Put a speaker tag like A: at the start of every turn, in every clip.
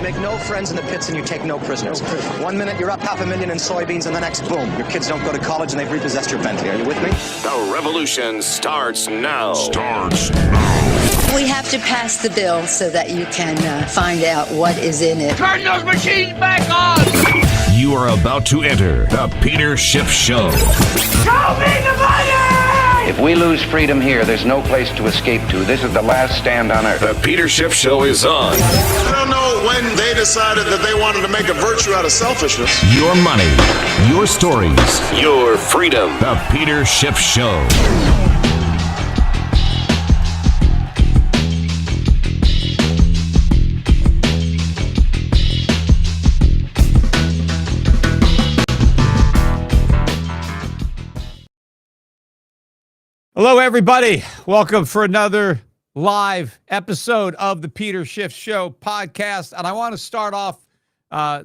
A: make no friends in the pits and you take no prisoners. 1 minute you're up $500,000 in soybeans and the next, boom, your kids don't go to college and they've repossessed your Bentley. Are you with me?
B: The revolution starts now.
C: We have to pass the bill so that you can find out what is in it.
D: Turn those machines back on!
B: You are about to enter the Peter Schiff Show.
D: Show me the money!
E: If we lose freedom here, there's no place to escape to. This is the last stand on earth.
B: The Peter Schiff Show is on.
F: I don't know when they decided that they wanted to make a virtue out of selfishness.
B: Your money, your stories, your freedom. The Peter Schiff Show.
G: Hello, everybody. Welcome for another live episode of the Peter Schiff Show podcast. And I want to start off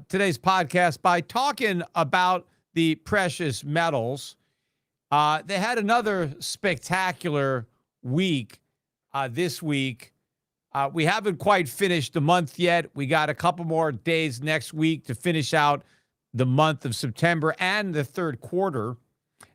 G: today's podcast by talking about the precious metals. They had another spectacular week this week. We haven't quite finished the month yet. We got a couple more days next week to finish out the month of September and the third quarter.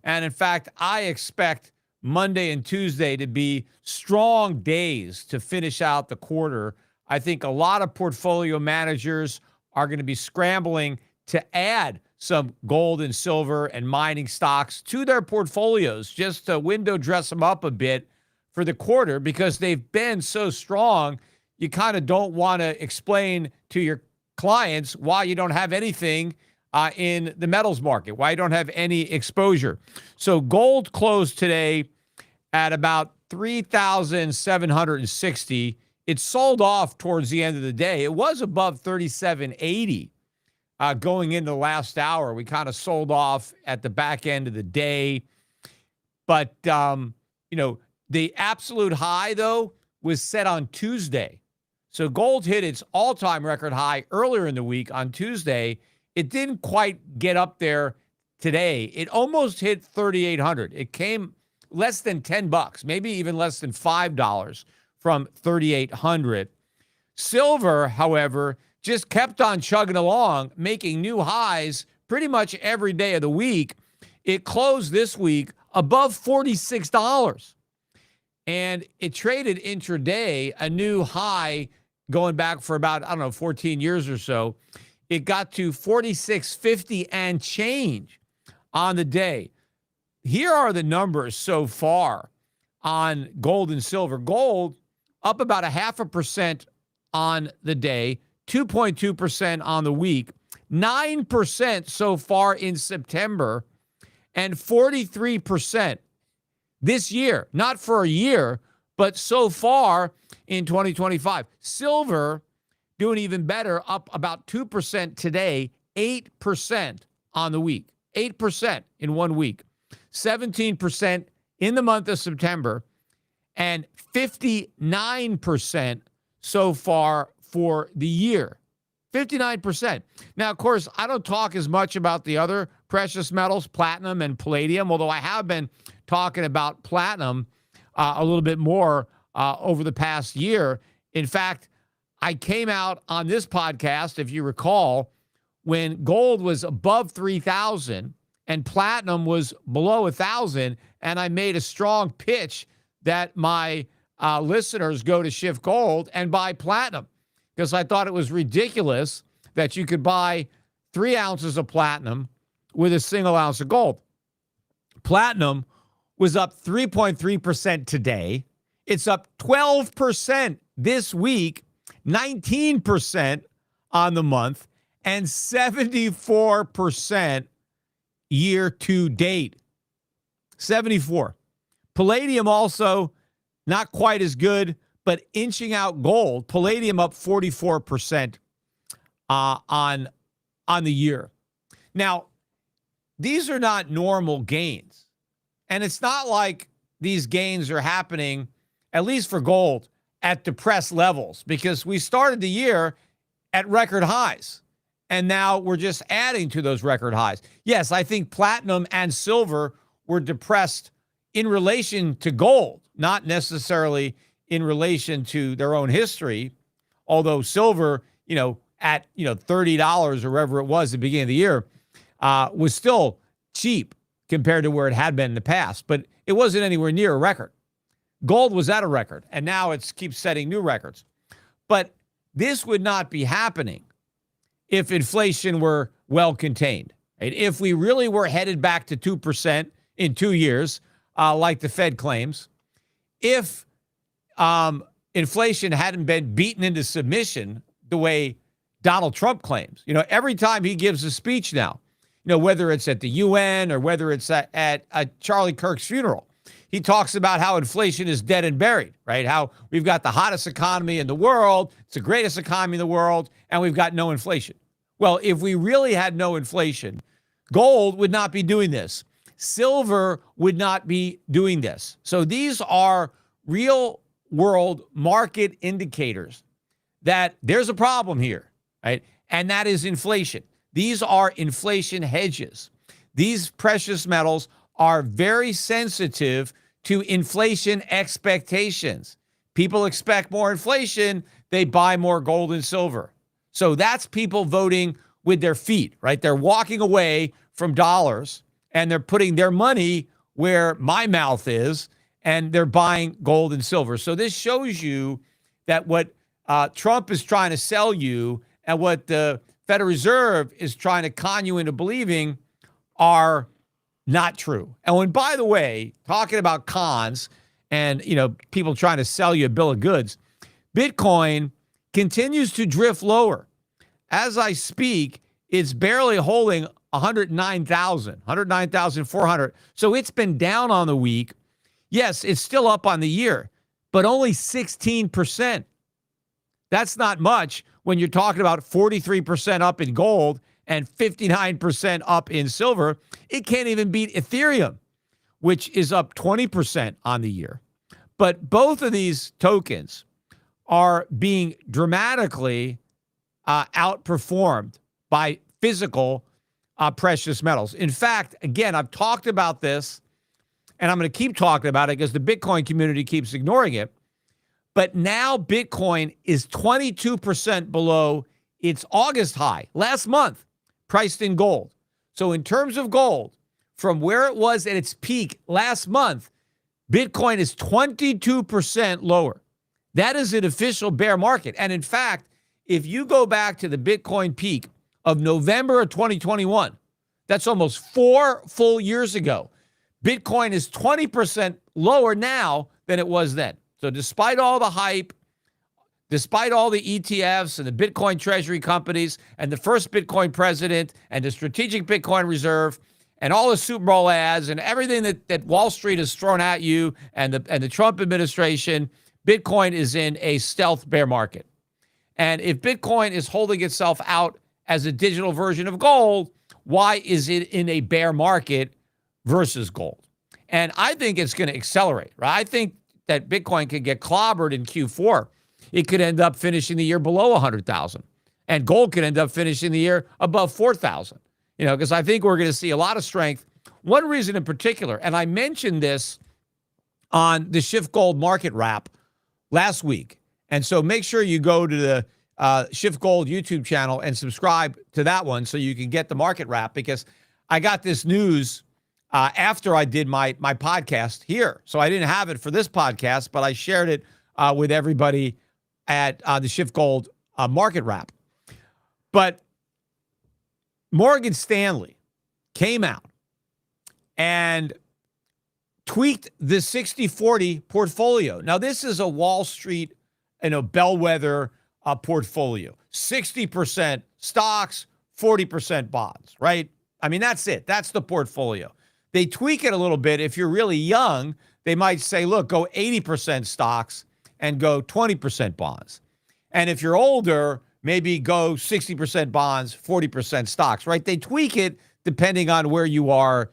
G: And in fact, I expect Monday and Tuesday to be strong days to finish out the quarter. I think a lot of portfolio managers are going to be scrambling to add some gold and silver and mining stocks to their portfolios just to window dress them up a bit for the quarter because they've been so strong. You kind of don't want to explain to your clients why you don't have anything in the metals market, why you don't have any exposure. So gold closed today at about 3,760. It sold off towards the end of the day. It was above 3,780 going into the last hour. We kind of sold off at the back end of the day. But, the absolute high, though, was set on Tuesday. So gold hit its all-time record high earlier in the week on Tuesday. It didn't quite get up there today. It almost hit 3,800. It came less than $10, maybe even less than $5 from 3,800. Silver, however, just kept on chugging along, making new highs pretty much every day of the week. It closed this week above $46. And it traded intraday a new high going back for about, 14 years or so. It got to 46.50 and change on the day. Here are the numbers so far on gold and silver. Gold up about 0.5% on the day, 2.2% on the week, 9% so far in September, and 43% this year. Not for a year, but so far in 2025. Silver doing even better, up about 2% today, 8% on the week, 8% in 1 week. 17% in the month of September, and 59% so far for the year. 59%. Now, of course, I don't talk as much about the other precious metals, platinum and palladium, although I have been talking about platinum a little bit more over the past year. In fact, I came out on this podcast, if you recall, when gold was above 3,000 and platinum was below 1,000, and I made a strong pitch that my listeners go to Schiff Gold and buy platinum because I thought it was ridiculous that you could buy 3 ounces of platinum with a single ounce of gold. Platinum was up 3.3% today. It's up 12% this week, 19% on the month, and 74% year to date. 74. Palladium also not quite as good, but inching out gold. Palladium up 44% on the year. Now, these are not normal gains. And it's not like these gains are happening, at least for gold, at depressed levels, because we started the year at record highs. And now we're just adding to those record highs. Yes, I think platinum and silver were depressed in relation to gold, not necessarily in relation to their own history. Although silver, at, $30 or wherever it was at the beginning of the year, was still cheap compared to where it had been in the past, but it wasn't anywhere near a record. Gold was at a record, and now it keeps setting new records. But this would not be happening if inflation were well contained. Right? If we really were headed back to 2% in 2 years, like the Fed claims, if inflation hadn't been beaten into submission the way Donald Trump claims, every time he gives a speech now, whether it's at the UN or whether it's at Charlie Kirk's funeral, he talks about how inflation is dead and buried, right? How we've got the hottest economy in the world, it's the greatest economy in the world, and we've got no inflation. Well, if we really had no inflation, gold would not be doing this. Silver would not be doing this. So these are real world market indicators that there's a problem here, right? And that is inflation. These are inflation hedges. These precious metals are very sensitive to inflation expectations. People expect more inflation, they buy more gold and silver. So that's people voting with their feet, right? They're walking away from dollars and they're putting their money where my mouth is, and they're buying gold and silver. So this shows you that what Trump is trying to sell you and what the Federal Reserve is trying to con you into believing are not true. And when, by the way, talking about cons and, people trying to sell you a bill of goods, Bitcoin continues to drift lower. As I speak, it's barely holding 109,400. So it's been down on the week. Yes, it's still up on the year, but only 16%. That's not much when you're talking about 43% up in gold and 59% up in silver. It can't even beat Ethereum, which is up 20% on the year. But both of these tokens are being dramatically outperformed by physical precious metals. In fact, again, I've talked about this, and I'm going to keep talking about it because the Bitcoin community keeps ignoring it. But now Bitcoin is 22% below its August high last month, priced in gold. So in terms of gold, from where it was at its peak last month, Bitcoin is 22% lower. That is an official bear market. And in fact, if you go back to the Bitcoin peak of November of 2021, that's almost 4 full years ago, Bitcoin is 20% lower now than it was then. So despite all the hype, despite all the ETFs and the Bitcoin treasury companies and the first Bitcoin president and the strategic Bitcoin reserve and all the Super Bowl ads and everything that Wall Street has thrown at you and the Trump administration, Bitcoin is in a stealth bear market. And if Bitcoin is holding itself out as a digital version of gold, why is it in a bear market versus gold? And I think it's going to accelerate, right? I think that Bitcoin could get clobbered in Q4. It could end up finishing the year below 100,000. And gold could end up finishing the year above 4,000. Because I think we're going to see a lot of strength. One reason in particular, and I mentioned this on the Schiff Gold Market Wrap last week. And so make sure you go to the Schiff Gold YouTube channel and subscribe to that one so you can get the market wrap, because I got this news after I did my podcast here. So I didn't have it for this podcast, but I shared it with everybody at the Schiff Gold Market Wrap. But Morgan Stanley came out and tweaked the 60-40 portfolio. Now, this is a Wall Street, bellwether portfolio. 60% stocks, 40% bonds, right? I mean, that's it. That's the portfolio. They tweak it a little bit. If you're really young, they might say, look, go 80% stocks and go 20% bonds. And if you're older, maybe go 60% bonds, 40% stocks, right? They tweak it depending on where you are,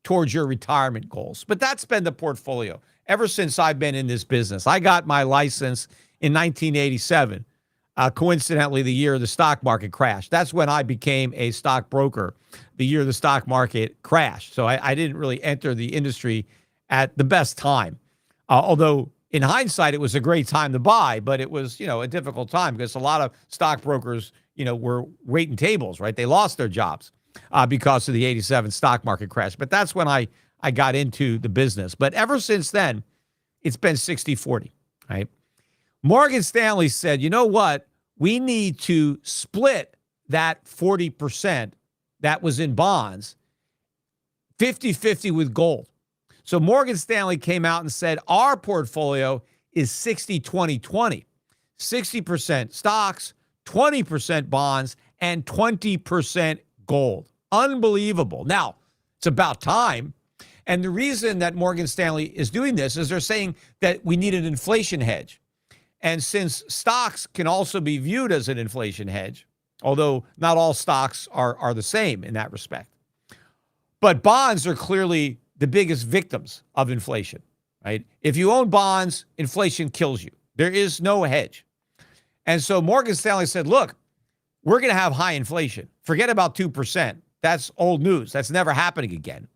G: towards your retirement goals. But that's been the portfolio ever since I've been in this business. I got my license in 1987, coincidentally, the year the stock market crashed. That's when I became a stockbroker, the year the stock market crashed. So I didn't really enter the industry at the best time. Although, in hindsight, it was a great time to buy, but it was, a difficult time because a lot of stockbrokers, were waiting tables, right? They lost their jobs because of the 87 stock market crash. But that's when I got into the business. But ever since then, it's been 60-40, right? Morgan Stanley said, you know what? We need to split that 40% that was in bonds 50-50 with gold. So Morgan Stanley came out and said our portfolio is 60-20-20. 60% stocks, 20% bonds, and 20% gold. Unbelievable. Now, it's about time. And the reason that Morgan Stanley is doing this is they're saying that we need an inflation hedge. And since stocks can also be viewed as an inflation hedge, although not all stocks are the same in that respect, but bonds are clearly the biggest victims of inflation, right? If you own bonds, inflation kills you. There is no hedge. And so Morgan Stanley said, look, we're going to have high inflation. Forget about 2%. That's old news. That's never happening again.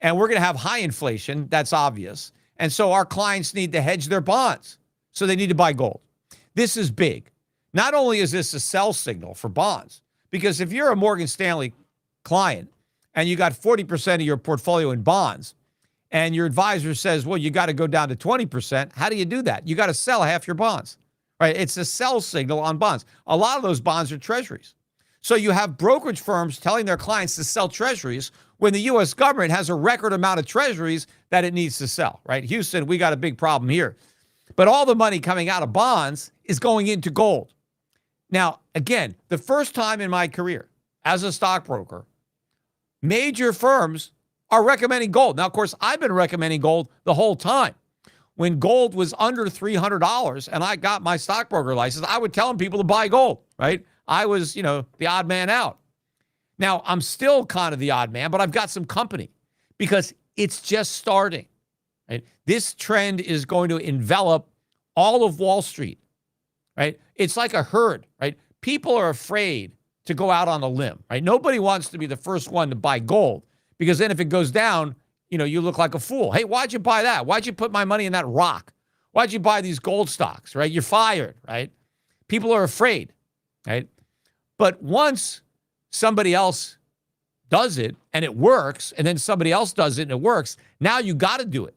G: And we're going to have high inflation. That's obvious. And so our clients need to hedge their bonds. So they need to buy gold. This is big. Not only is this a sell signal for bonds, because if you're a Morgan Stanley client and you got 40% of your portfolio in bonds and your advisor says, well, you got to go down to 20%, how do you do that? You got to sell half your bonds, right? It's a sell signal on bonds. A lot of those bonds are treasuries. So you have brokerage firms telling their clients to sell treasuries when the U.S. government has a record amount of treasuries that it needs to sell, right? Houston, we got a big problem here. But all the money coming out of bonds is going into gold. Now, again, the first time in my career as a stockbroker, major firms are recommending gold. Now, of course, I've been recommending gold the whole time. When gold was under $300 and I got my stockbroker license, I would tell people to buy gold, right? I was, the odd man out. Now, I'm still kind of the odd man, but I've got some company because it's just starting, right? This trend is going to envelop all of Wall Street, right? It's like a herd, right? People are afraid to go out on a limb, right? Nobody wants to be the first one to buy gold because then if it goes down, you look like a fool. Hey, why'd you buy that? Why'd you put my money in that rock? Why'd you buy these gold stocks, right? You're fired, right? People are afraid, right? But once somebody else does it and it works, and then somebody else does it and it works, now you got to do it.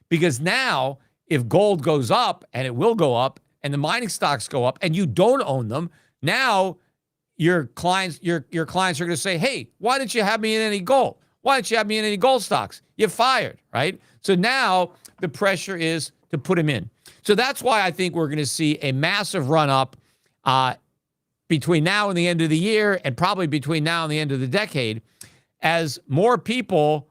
G: Because now if gold goes up, and it will go up, and the mining stocks go up and you don't own them, now your clients are going to say, hey, why didn't you have me in any gold? Why didn't you have me in any gold stocks? You're fired, right? So now the pressure is to put them in. So that's why I think we're going to see a massive run up between now and the end of the year, and probably between now and the end of the decade, as more people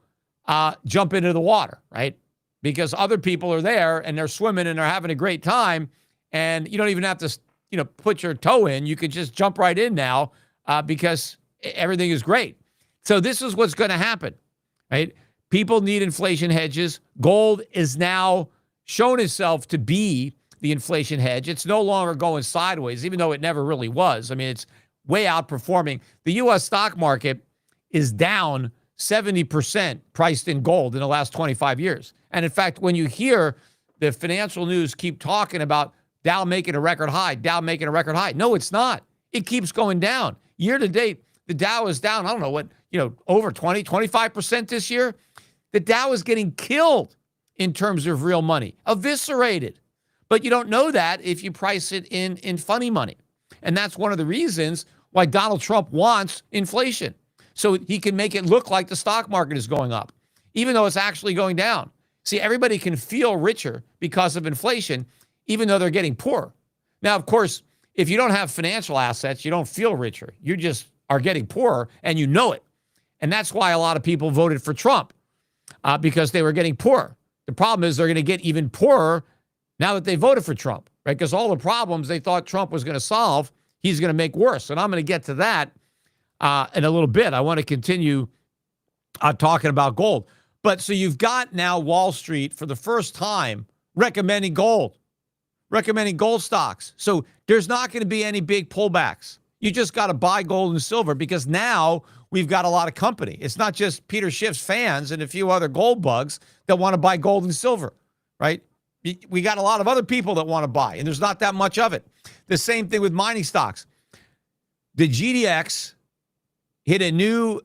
G: jump into the water, right? Because other people are there and they're swimming and they're having a great time, and you don't even have to, put your toe in. You could just jump right in now because everything is great. So this is what's going to happen, right? People need inflation hedges. Gold is now shown itself to be the inflation hedge. It's no longer going sideways, even though it never really was. I mean, it's way outperforming. The U.S. stock market is down 70% priced in gold in the last 25 years. And in fact, when you hear the financial news keep talking about Dow making a record high, no, it's not. It keeps going down. Year to date, the Dow is down, I don't know what, over 20, 25% this year. The Dow is getting killed in terms of real money, eviscerated. But you don't know that if you price it in funny money. And that's one of the reasons why Donald Trump wants inflation, so he can make it look like the stock market is going up, even though it's actually going down. See, everybody can feel richer because of inflation, even though they're getting poorer. Now, of course, if you don't have financial assets, you don't feel richer. You just are getting poorer, and you know it. And that's why a lot of people voted for Trump, because they were getting poorer. The problem is they're going to get even poorer now that they voted for Trump, right? Because all the problems they thought Trump was going to solve, he's going to make worse. And I'm going to get to that in a little bit. I want to continue talking about gold. But so you've got now Wall Street for the first time recommending gold stocks. So there's not going to be any big pullbacks. You just got to buy gold and silver because now we've got a lot of company. It's not just Peter Schiff's fans and a few other gold bugs that want to buy gold and silver, right? we got a lot of other people that want to buy, and there's not that much of it. The same thing with mining stocks. The GDX hit a new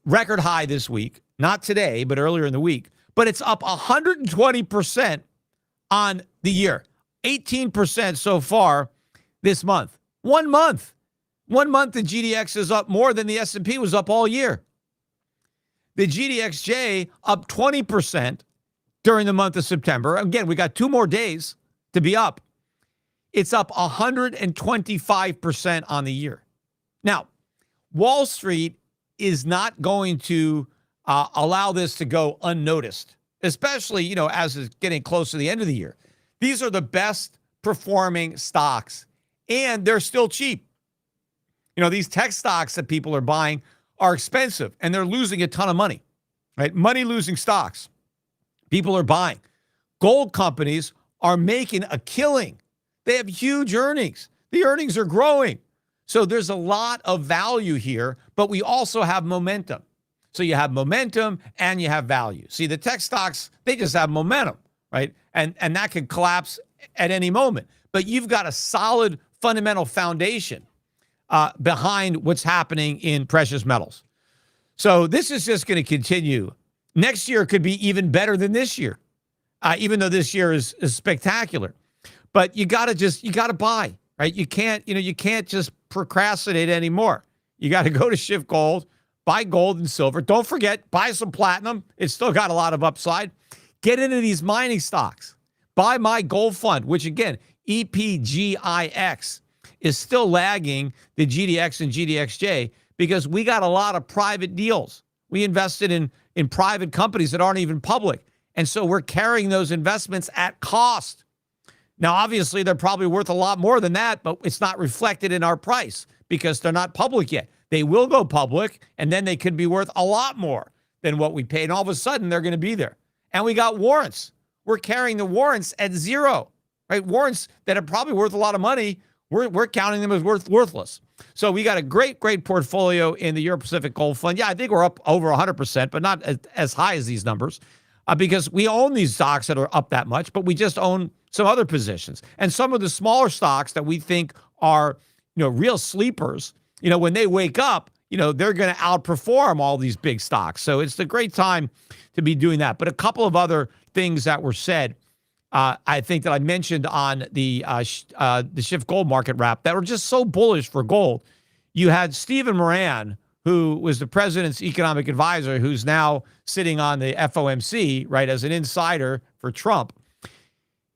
G: record high this week, not today, but earlier in the week, but it's up 120% on the year, 18% so far this month. 1 month. 1 month, the GDX is up more than the S&P was up all year. The GDXJ up 20% during the month of September. Again, we got 2 more days to be up. It's up 125% on the year. Now, Wall Street is not going to allow this to go unnoticed, especially, as it's getting close to the end of the year. These are the best performing stocks, and they're still cheap. These tech stocks that people are buying are expensive, and they're losing a ton of money, right? Money-losing stocks. People are buying. Gold companies are making a killing. They have huge earnings. The earnings are growing. So there's a lot of value here, but we also have momentum. So you have momentum and you have value. See, the tech stocks, they just have momentum, right? And that can collapse at any moment. But you've got a solid fundamental foundation behind what's happening in precious metals. So this is just going to continue. Next year could be even better than this year, even though this year is spectacular. But you got to buy, right? You can't just procrastinate anymore. You got to go to Schiff Gold, buy gold and silver. Don't forget, buy some platinum. It's still got a lot of upside. Get into these mining stocks. Buy my gold fund, which again, EPGIX, is still lagging the GDX and GDXJ because we got a lot of private deals. We invested in private companies that aren't even public. And so we're carrying those investments at cost. Now, obviously, they're probably worth a lot more than that, but it's not reflected in our price because they're not public yet. They will go public, and then they could be worth a lot more than what we paid. And all of a sudden, they're going to be there. And we got warrants. We're carrying the warrants at zero, right? Warrants that are probably worth a lot of money, we're counting them as worthless. So we got a great portfolio in the Euro Pacific Gold Fund. Yeah, I think we're up over 100%, but not as high as these numbers because we own these stocks that are up that much, but we just own some other positions. And some of the smaller stocks that we think are, real sleepers, when they wake up, they're going to outperform all these big stocks. So it's a great time to be doing that. But a couple of other things that were said, I think that I mentioned on the Schiff Gold Market Wrap that were just so bullish for gold. You had Stephen Moran, who was the president's economic advisor, who's now sitting on the FOMC, right, as an insider for Trump.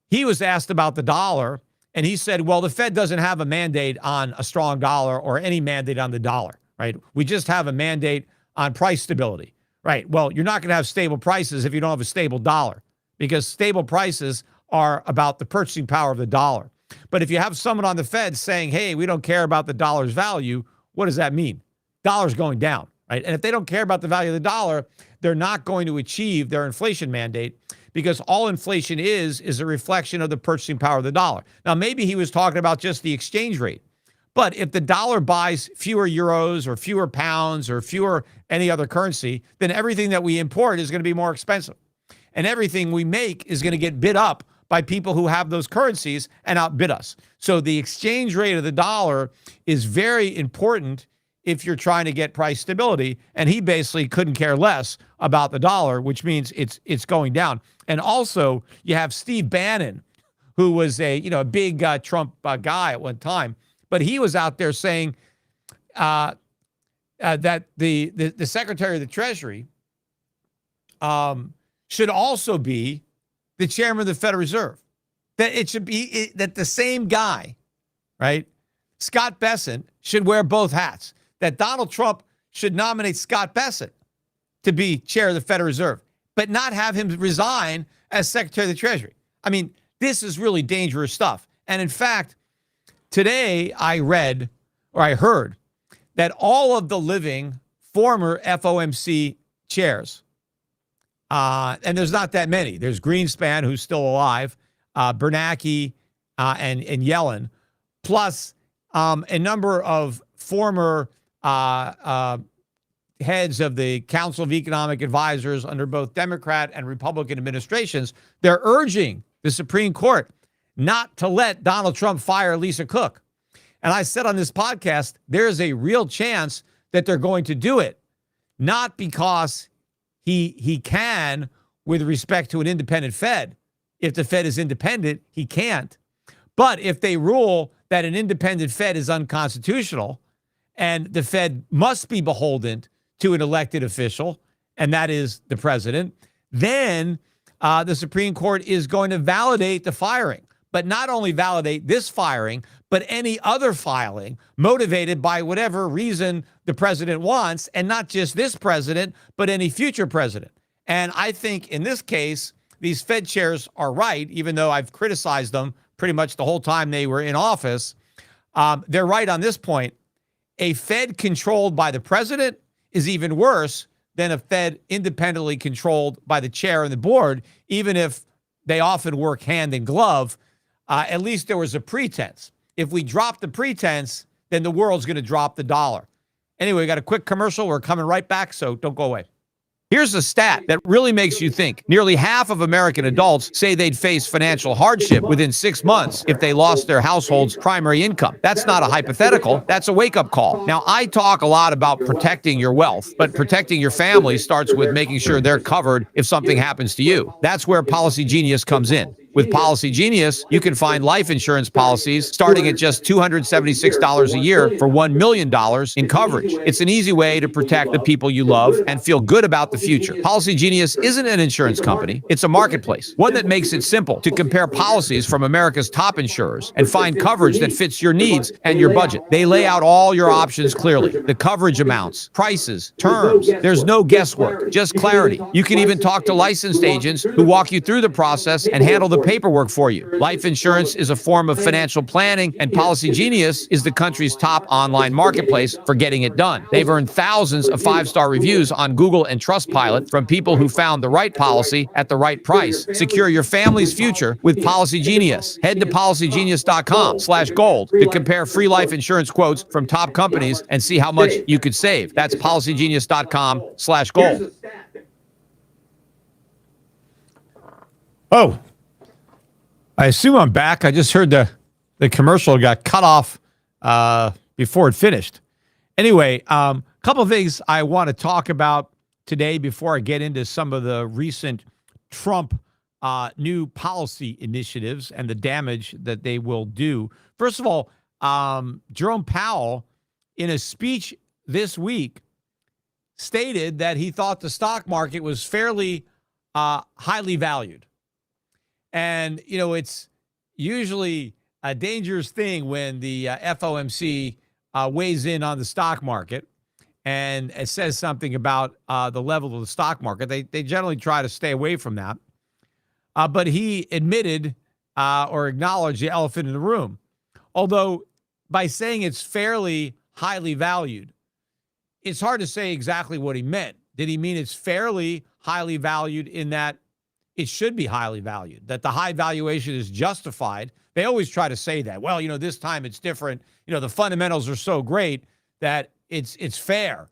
G: He was asked about the dollar, and he said, well, the Fed doesn't have a mandate on a strong dollar or any mandate on the dollar, right? We just have a mandate on price stability, right? Well, you're not going to have stable prices if you don't have a stable dollar, because stable prices are about the purchasing power of the dollar. But if you have someone on the Fed saying, hey, we don't care about the dollar's value, what does that mean? Dollar's going down, right? And if they don't care about the value of the dollar, they're not going to achieve their inflation mandate, because all inflation is a reflection of the purchasing power of the dollar. Now, maybe he was talking about just the exchange rate. But if the dollar buys fewer euros or fewer pounds or fewer any other currency, then everything that we import is going to be more expensive. And everything we make is going to get bid up by people who have those currencies and outbid us. So the exchange rate of the dollar is very important if you're trying to get price stability. And he basically couldn't care less about the dollar, which means it's going down. And also you have Steve Bannon, who was a big Trump guy at one time, but he was out there saying that the Secretary of the Treasury should also be the chairman of the Federal Reserve. That it should be that the same guy, right? Scott Bessent should wear both hats. That Donald Trump should nominate Scott Bessent to be chair of the Federal Reserve, but not have him resign as Secretary of the Treasury. I mean, this is really dangerous stuff. And in fact, today I read or I heard that all of the living former FOMC chairs, and there's not that many. There's Greenspan, who's still alive, Bernanke, and Yellen, plus a number of former heads of the Council of Economic Advisors under both Democrat and Republican administrations. They're urging the Supreme Court, not to let Donald Trump fire Lisa Cook. And I said on this podcast, there's a real chance that they're going to do it, not because he can with respect to an independent Fed. If the Fed is independent, he can't. But if they rule that an independent Fed is unconstitutional and the Fed must be beholden to an elected official, and that is the president, then the Supreme Court is going to validate the firing, but not only validate this firing, but any other filing motivated by whatever reason the president wants, and not just this president, but any future president. And I think in this case, these Fed chairs are right, even though I've criticized them pretty much the whole time they were in office. They're right on this point. A Fed controlled by the president is even worse than a Fed independently controlled by the chair and the board, even if they often work hand in glove. At least there was a pretense. If we drop the pretense, then the world's going to drop the dollar. Anyway, we got a quick commercial. We're coming right back, so don't go away. Here's a stat that really makes you think. Nearly half of American adults say they'd face financial hardship within 6 months if they lost their household's primary income. That's not a hypothetical. That's a wake-up call. Now, I talk a lot about protecting your wealth, but protecting your family starts with making sure they're covered if something happens to you. That's where Policy Genius comes in. With Policy Genius, you can find life insurance policies starting at just $276 a year for $1 million in coverage. It's an easy way to protect the people you love and feel good about the future. Policy Genius isn't an insurance company. It's a marketplace, one that makes it simple to compare policies from America's top insurers and find coverage that fits your needs and your budget. They lay out all your options clearly, the coverage amounts, prices, terms. There's no guesswork, just clarity. You can even talk to licensed agents who walk you through the process and handle the paperwork for you. Life insurance is a form of financial planning, and Policy Genius is the country's top online marketplace for getting it done. They've earned thousands of 5-star reviews on Google and Trustpilot from people who found the right policy at the right price. Secure your family's future with Policy Genius. Head to policygenius.com/gold to compare free life insurance quotes from top companies and see how much you could save. That's policygenius.com/gold. Oh, I assume I'm back. I just heard the commercial got cut off before it finished. Anyway, a couple of things I want to talk about today before I get into some of the recent Trump new policy initiatives and the damage that they will do. First of all, Jerome Powell, in a speech this week, stated that he thought the stock market was fairly highly valued. And, you know, it's usually a dangerous thing when the FOMC weighs in on the stock market and it says something about the level of the stock market. They generally try to stay away from that. But he admitted or acknowledged the elephant in the room. Although by saying it's fairly highly valued, it's hard to say exactly what he meant. Did he mean it's fairly highly valued in that it should be highly valued, that the high valuation is justified? They always try to say that. Well, you know, this time it's different. You know, the fundamentals are so great that it's fair.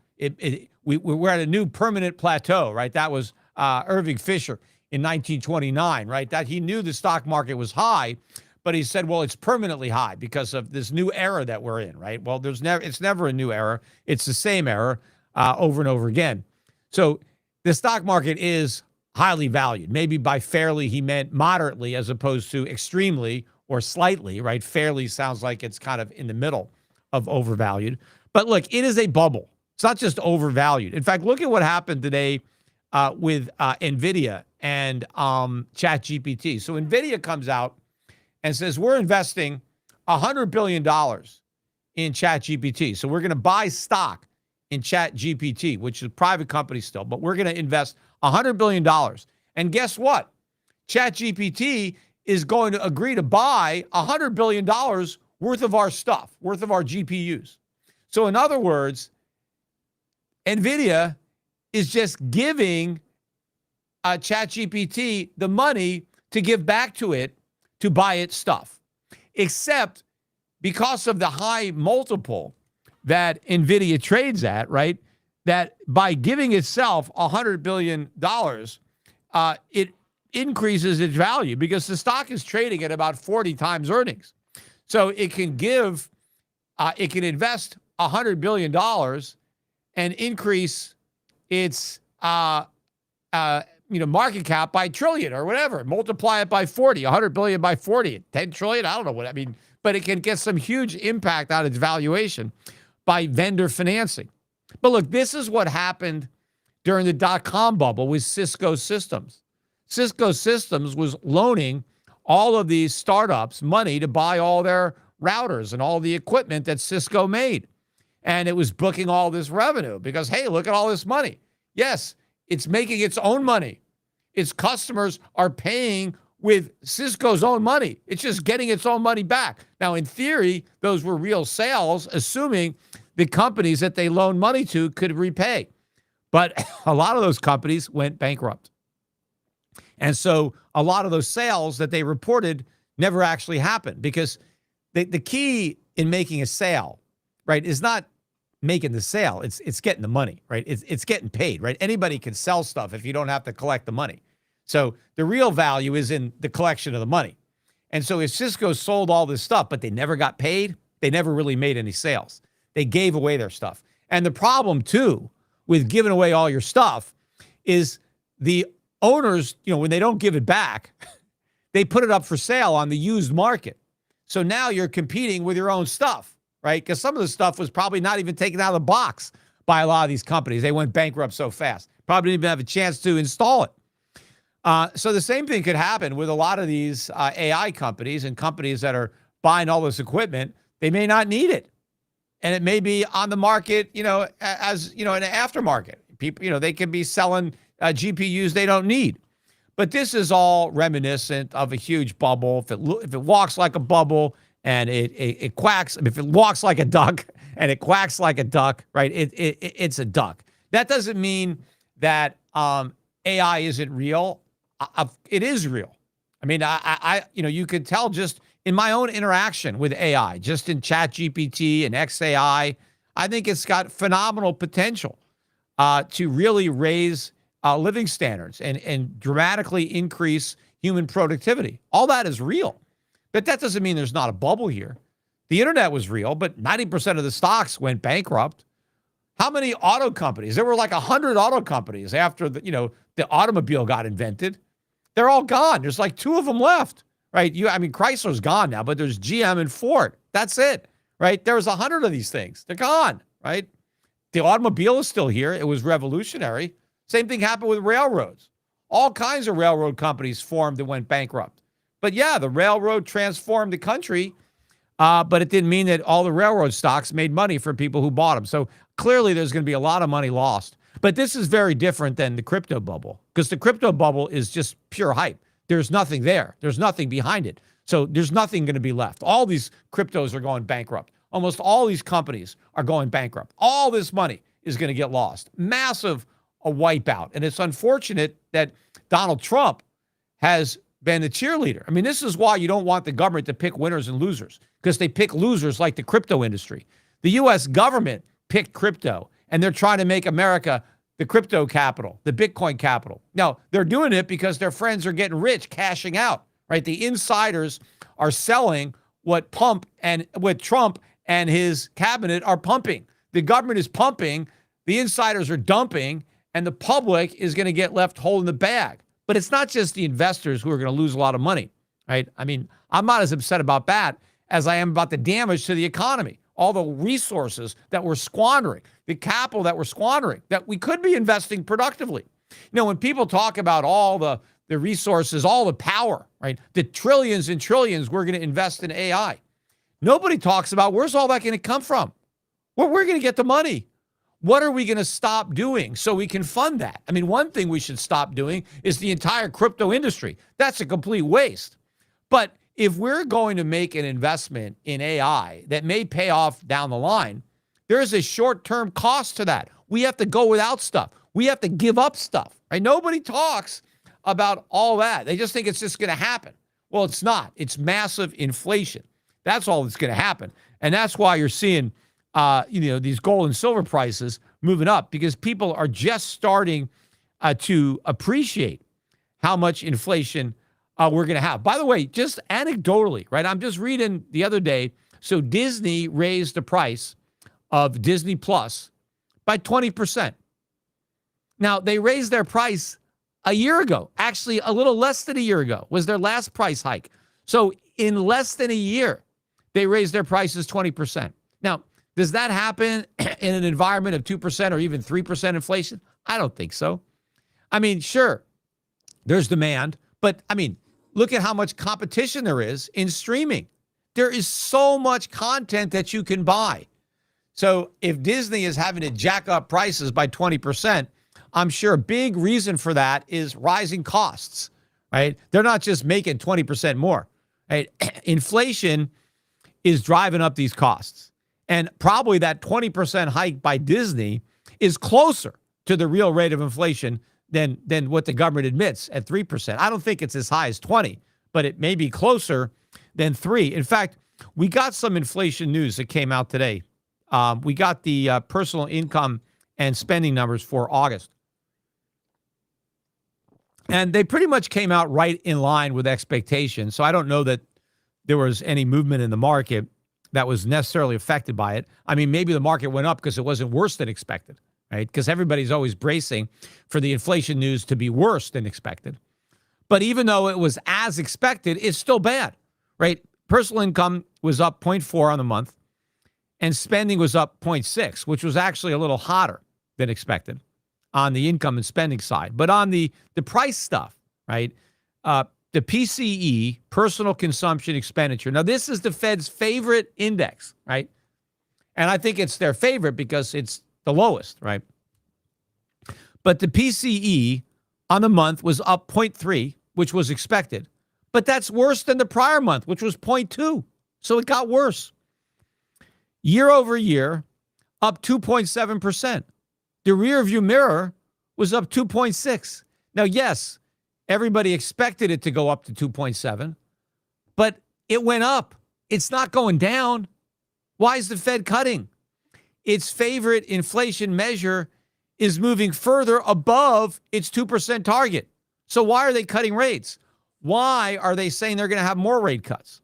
G: We're at a new permanent plateau, right? That was Irving Fisher in 1929, right? That he knew the stock market was high, but he said, well, it's permanently high because of this new era that we're in, right? Well, it's never a new era. It's the same era over and over again. So the stock market is highly valued. Maybe by fairly, he meant moderately as opposed to extremely or slightly, right? Fairly sounds like it's kind of in the middle of overvalued. But look, it is a bubble. It's not just overvalued. In fact, look at what happened today with NVIDIA and ChatGPT. So NVIDIA comes out and says, we're investing $100 billion in ChatGPT. So we're going to buy stock in ChatGPT, which is a private company still, but we're going to invest $100 billion. And guess what? ChatGPT is going to agree to buy $100 billion worth of our stuff, worth of our GPUs. So in other words, NVIDIA is just giving ChatGPT the money to give back to it to buy its stuff. Except because of the high multiple that NVIDIA trades at, right? That by giving itself $100 billion, it increases its value because the stock is trading at about 40 times earnings. So it can invest $100 billion and increase its market cap by trillion or whatever, multiply it by 40, 100 billion by 40, 10 trillion. I don't know what I mean, but it can get some huge impact on its valuation by vendor financing. But look, this is what happened during the dot-com bubble with Cisco Systems. Cisco Systems was loaning all of these startups money to buy all their routers and all the equipment that Cisco made. And it was booking all this revenue because, hey, look at all this money. Yes, it's making its own money. Its customers are paying with Cisco's own money. It's just getting its own money back. Now, in theory, those were real sales, assuming the companies that they loaned money to could repay. But a lot of those companies went bankrupt. And so a lot of those sales that they reported never actually happened because the key in making a sale, right, is not making the sale. It's getting the money, right? It's getting paid, right? Anybody can sell stuff if you don't have to collect the money. So the real value is in the collection of the money. And so if Cisco sold all this stuff, but they never got paid, they never really made any sales. They gave away their stuff. And the problem, too, with giving away all your stuff is the owners, when they don't give it back, they put it up for sale on the used market. So now you're competing with your own stuff, right? Because some of the stuff was probably not even taken out of the box by a lot of these companies. They went bankrupt so fast. Probably didn't even have a chance to install it. So the same thing could happen with a lot of these AI companies and companies that are buying all this equipment. They may not need it. And it may be on the market, as, an aftermarket. People, they could be selling GPUs they don't need. But this is all reminiscent of a huge bubble. If it walks like a bubble and it quacks, if it walks like a duck and it quacks like a duck, right? It's a duck. That doesn't mean that AI isn't real. It is real. I mean, you could tell just in my own interaction with AI, just in ChatGPT and XAI, I think it's got phenomenal potential to really raise living standards and dramatically increase human productivity. All that is real. But that doesn't mean there's not a bubble here. The internet was real, but 90% of the stocks went bankrupt. How many auto companies? There were like 100 auto companies after the automobile got invented. They're all gone. There's like 2 of them left, right? Chrysler's gone now, but there's GM and Ford. That's it, right? There was 100 of these things. They're gone, right? The automobile is still here. It was revolutionary. Same thing happened with railroads. All kinds of railroad companies formed and went bankrupt. But yeah, the railroad transformed the country, but it didn't mean that all the railroad stocks made money for people who bought them. So clearly there's going to be a lot of money lost. But this is very different than the crypto bubble because the crypto bubble is just pure hype. There's nothing there. There's nothing behind it. So there's nothing going to be left. All these cryptos are going bankrupt. Almost all these companies are going bankrupt. All this money is going to get lost. Massive a wipeout. And it's unfortunate that Donald Trump has been the cheerleader. I mean, this is why you don't want the government to pick winners and losers because they pick losers like the crypto industry. The U.S. government picked crypto, and they're trying to make America the crypto capital, the Bitcoin capital. Now, they're doing it because their friends are getting rich, cashing out, right? The insiders are selling what Trump and his cabinet are pumping. The government is pumping, the insiders are dumping, and the public is going to get left holding the bag. But it's not just the investors who are going to lose a lot of money, right? I mean, I'm not as upset about that as I am about the damage to the economy, all the resources that we're squandering, the capital that we're squandering, that we could be investing productively. When people talk about all the resources, all the power, right? The trillions and trillions we're going to invest in AI. Nobody talks about where's all that going to come from? Where we're going to get the money? What are we going to stop doing so we can fund that? I mean, one thing we should stop doing is the entire crypto industry. That's a complete waste. But if we're going to make an investment in AI that may pay off down the line, there is a short-term cost to that. We have to go without stuff. We have to give up stuff. Right? Nobody talks about all that. They just think it's just going to happen. Well, it's not. It's massive inflation. That's all that's going to happen. And that's why you're seeing these gold and silver prices moving up because people are just starting to appreciate how much inflation we're going to have. By the way, just anecdotally, right? I'm just reading the other day. So Disney raised the price of Disney Plus by 20%. Now, they raised their price a year ago. Actually, a little less than a year ago was their last price hike. So in less than a year, they raised their prices 20%. Now, does that happen in an environment of 2% or even 3% inflation? I don't think so. I mean, sure, there's demand, but I mean, look at how much competition there is in streaming. There is so much content that you can buy. So if Disney is having to jack up prices by 20%, I'm sure a big reason for that is rising costs, right? They're not just making 20% more, right? Inflation is driving up these costs. And probably that 20% hike by Disney is closer to the real rate of inflation than what the government admits at 3%. I don't think it's as high as 20, but it may be closer than 3. In fact, we got some inflation news that came out today. We got the personal income and spending numbers for August. And they pretty much came out right in line with expectations. So I don't know that there was any movement in the market that was necessarily affected by it. I mean, maybe the market went up because it wasn't worse than expected, right? Because everybody's always bracing for the inflation news to be worse than expected. But even though it was as expected, it's still bad, right? Personal income was up 0.4 on the month, and spending was up 0.6, which was actually a little hotter than expected on the income and spending side. But on the price stuff, right? The PCE, personal consumption expenditure. Now, this is the Fed's favorite index, right? And I think it's their favorite because it's the lowest, right? But the PCE on the month was up 0.3, which was expected. But that's worse than the prior month, which was 0.2. So it got worse. Year over year, up 2.7%. The rear view mirror was up 2.6. Now, yes, everybody expected it to go up to 2.7, but it went up. It's not going down. Why is the Fed cutting? Its favorite inflation measure is moving further above its 2% target. So why are they cutting rates? Why are they saying they're going to have more rate cuts?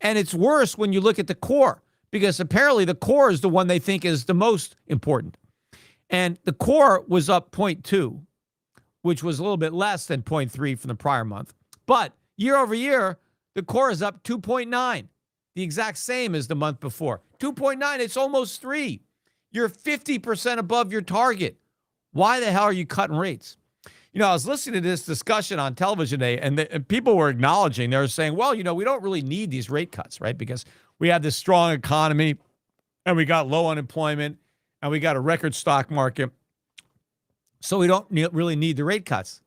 G: And it's worse when you look at the core, because apparently the core is the one they think is the most important. And the core was up 0.2, which was a little bit less than 0.3 from the prior month. But year over year, the core is up 2.9, the exact same as the month before. 2.9, it's almost 3. You're 50% above your target. Why the hell are you cutting rates? You know, I was listening to this discussion on television today, and people were acknowledging, they were saying, well, you know, we don't really need these rate cuts, right? Because we have this strong economy, and we got low unemployment, and we got a record stock market. So we don't really need the rate cuts.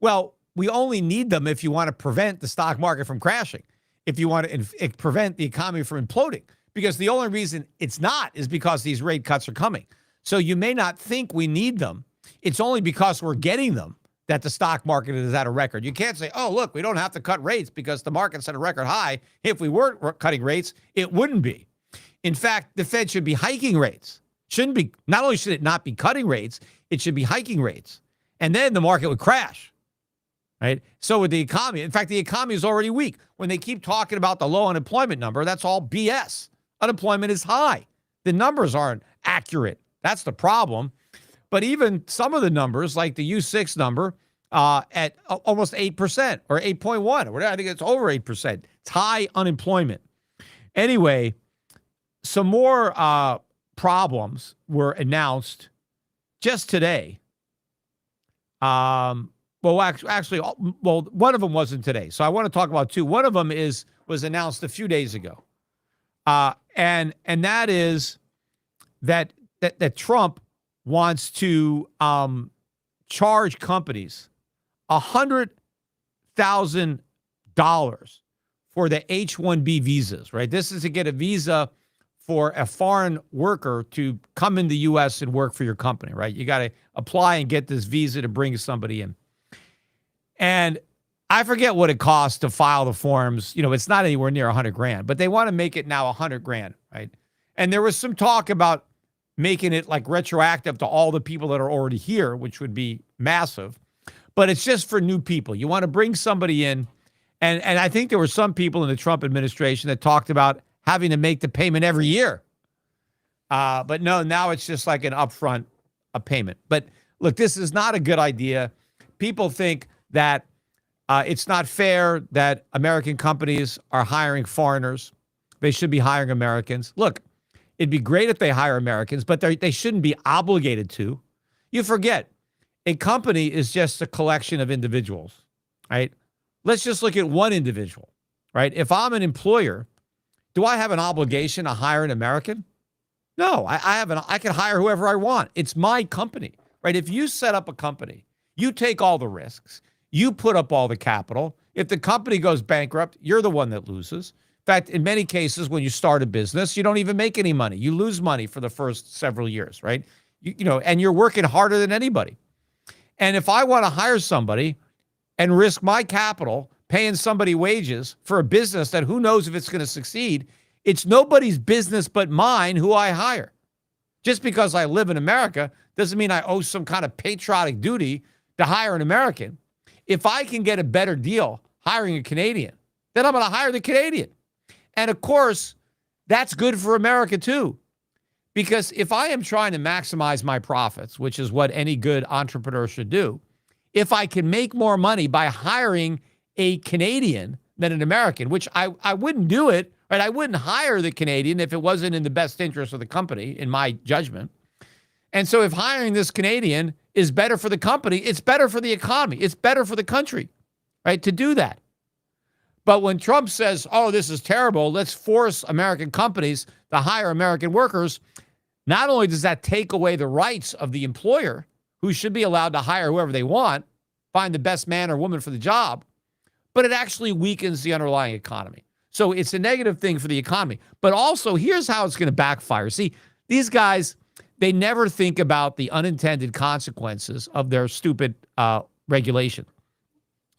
G: Well, we only need them if you want to prevent the stock market from crashing, if you want to prevent the economy from imploding, because the only reason it's not is because these rate cuts are coming. So you may not think we need them. It's only because we're getting them that the stock market is at a record. You can't say, oh, look, we don't have to cut rates because the market's at a record high. If we weren't cutting rates, it wouldn't be. In fact, the Fed should be hiking rates. Shouldn't be. Not only should it not be cutting rates, it should be hiking rates. And then the market would crash, right? So with the economy, in fact, the economy is already weak. When they keep talking about the low unemployment number, that's all BS. Unemployment is high. The numbers aren't accurate. That's the problem. But even some of the numbers, like the U6 number at almost 8% or 8.1 or whatever, I think it's over 8%. It's high unemployment. Anyway, some more problems were announced just today. Well, one of them wasn't today. So I want to talk about two. One of them was announced a few days ago. And that is that Trump wants to charge companies $100,000 for the H-1B visas, right? This is to get a visa for a foreign worker to come in the U.S. and work for your company, right? You got to apply and get this visa to bring somebody in. And I forget what it costs to file the forms. You know, it's not anywhere near $100,000, but they want to make it now $100,000, right? And there was some talk about making it like retroactive to all the people that are already here, which would be massive. but it's just for new people. You want to bring somebody in, and I think there were some people in the Trump administration that talked about having to make the payment every year. But no, now it's just like an upfront payment. But look, this is not a good idea. People think that it's not fair that American companies are hiring foreigners. They should be hiring Americans. Look, it'd be great if they hire Americans, but they shouldn't be obligated to. You forget, a company is just a collection of individuals, right? Let's just look at one individual, right? If I'm an employer, do I have an obligation to hire an American? No, I can hire whoever I want. It's my company, right? If you set up a company, you take all the risks, you put up all the capital. If the company goes bankrupt, you're the one that loses. In fact, in many cases, when you start a business, you don't even make any money. You lose money for the first several years, right? And you're working harder than anybody. And if I want to hire somebody and risk my capital paying somebody wages for a business that who knows if it's going to succeed, it's nobody's business but mine who I hire. Just because I live in America doesn't mean I owe some kind of patriotic duty to hire an American. If I can get a better deal hiring a Canadian, then I'm going to hire the Canadian. And of course, that's good for America too. Because if I am trying to maximize my profits, which is what any good entrepreneur should do, if I can make more money by hiring a Canadian than an American, which I wouldn't do it, right? I wouldn't hire the Canadian if it wasn't in the best interest of the company, in my judgment. And so if hiring this Canadian is better for the company, it's better for the economy, it's better for the country, right, to do that. But when Trump says, oh, this is terrible, let's force American companies to hire American workers, not only does that take away the rights of the employer, who should be allowed to hire whoever they want, find the best man or woman for the job, but it actually weakens the underlying economy. So it's a negative thing for the economy. But also, here's how it's going to backfire. See, these guys, they never think about the unintended consequences of their stupid regulation.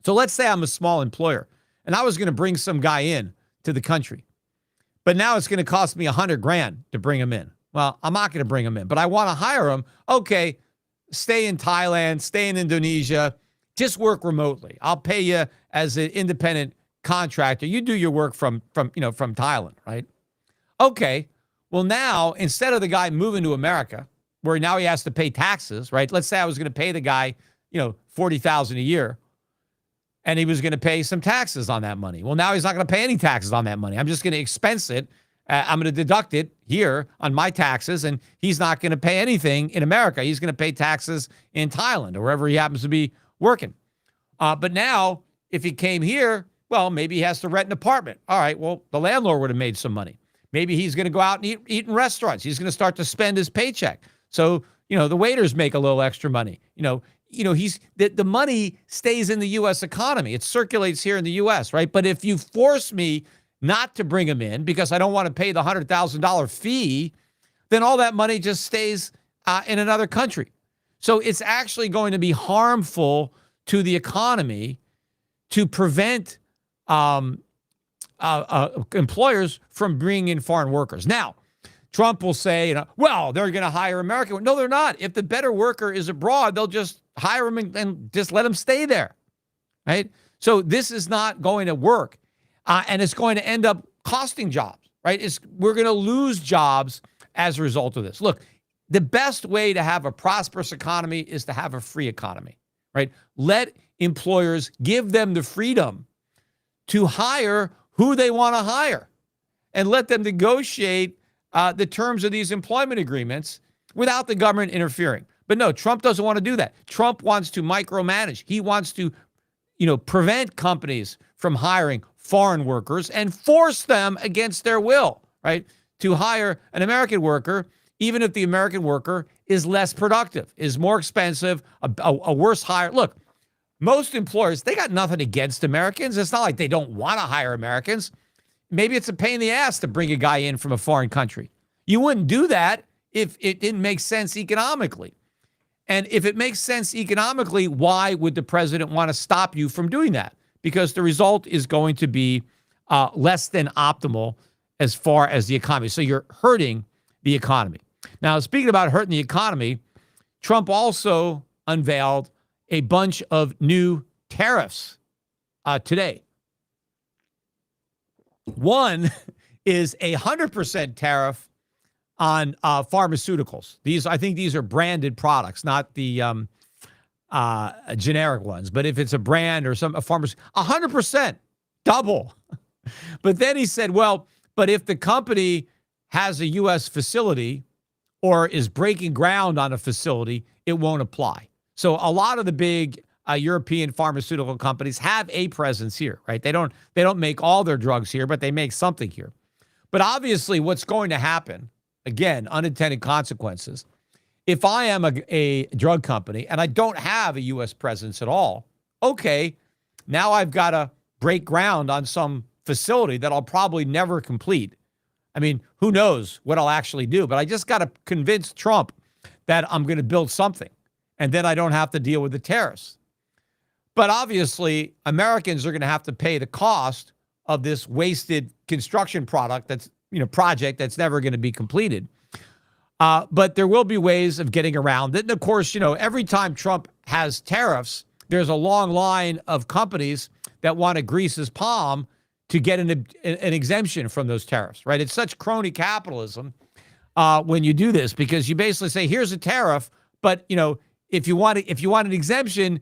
G: So let's say I'm a small employer, and I was going to bring some guy in to the country, but now it's going to cost me $100,000 to bring him in. Well, I'm not going to bring him in, but I want to hire him. Okay, stay in Thailand, stay in Indonesia, just work remotely. I'll pay you as an independent contractor. You do your work from Thailand, right? Okay. Well, now instead of the guy moving to America, where now he has to pay taxes, right? Let's say I was going to pay the guy, $40,000 a year, and he was going to pay some taxes on that money. Well, now he's not going to pay any taxes on that money. I'm just going to expense it. I'm going to deduct it here on my taxes, and he's not going to pay anything in America. He's going to pay taxes in Thailand or wherever he happens to be working. But now, if he came here, well, maybe he has to rent an apartment. All right, well, the landlord would have made some money. Maybe he's going to go out and eat in restaurants. He's going to start to spend his paycheck. So, the waiters make a little extra money. The money stays in the U.S. economy. It circulates here in the U.S., right? But if you force me not to bring him in because I don't want to pay the $100,000 fee, then all that money just stays in another country. So it's actually going to be harmful to the economy to prevent employers from bringing in foreign workers. Now, Trump will say, well, they're going to hire American. No, they're not. If the better worker is abroad, they'll just hire him and just let him stay there, right? So this is not going to work, and it's going to end up costing jobs, right? We're going to lose jobs as a result of this. Look, the best way to have a prosperous economy is to have a free economy, right? Let employers, give them the freedom to hire who they want to hire and let them negotiate the terms of these employment agreements without the government interfering. But no, Trump doesn't want to do that. Trump wants to micromanage. He wants to, prevent companies from hiring foreign workers and force them against their will, right, to hire an American worker, even if the American worker is less productive, is more expensive, a worse hire. Look, most employers, they got nothing against Americans. It's not like they don't want to hire Americans. Maybe it's a pain in the ass to bring a guy in from a foreign country. You wouldn't do that if it didn't make sense economically. And if it makes sense economically, why would the president want to stop you from doing that? Because the result is going to be less than optimal as far as the economy. So you're hurting the economy. Now, speaking about hurting the economy, Trump also unveiled a bunch of new tariffs today. One is 100% tariff on pharmaceuticals. I think these are branded products, not the generic ones. But if it's a brand or a pharmacy, 100%, double. But then he said, well, but if the company has a U.S. facility or is breaking ground on a facility, it won't apply. So a lot of the big European pharmaceutical companies have a presence here, right? They don't make all their drugs here, but they make something here. But obviously what's going to happen, again, unintended consequences, if I am a drug company and I don't have a U.S. presence at all, okay, now I've got to break ground on some facility that I'll probably never complete. I mean, who knows what I'll actually do, but I just got to convince Trump that I'm going to build something, and then I don't have to deal with the tariffs. But obviously, Americans are going to have to pay the cost of this wasted construction project that's never going to be completed. But there will be ways of getting around it. And of course, every time Trump has tariffs, there's a long line of companies that want to grease his palm to get an exemption from those tariffs, right? It's such crony capitalism when you do this, because you basically say, here's a tariff, but if you want an exemption,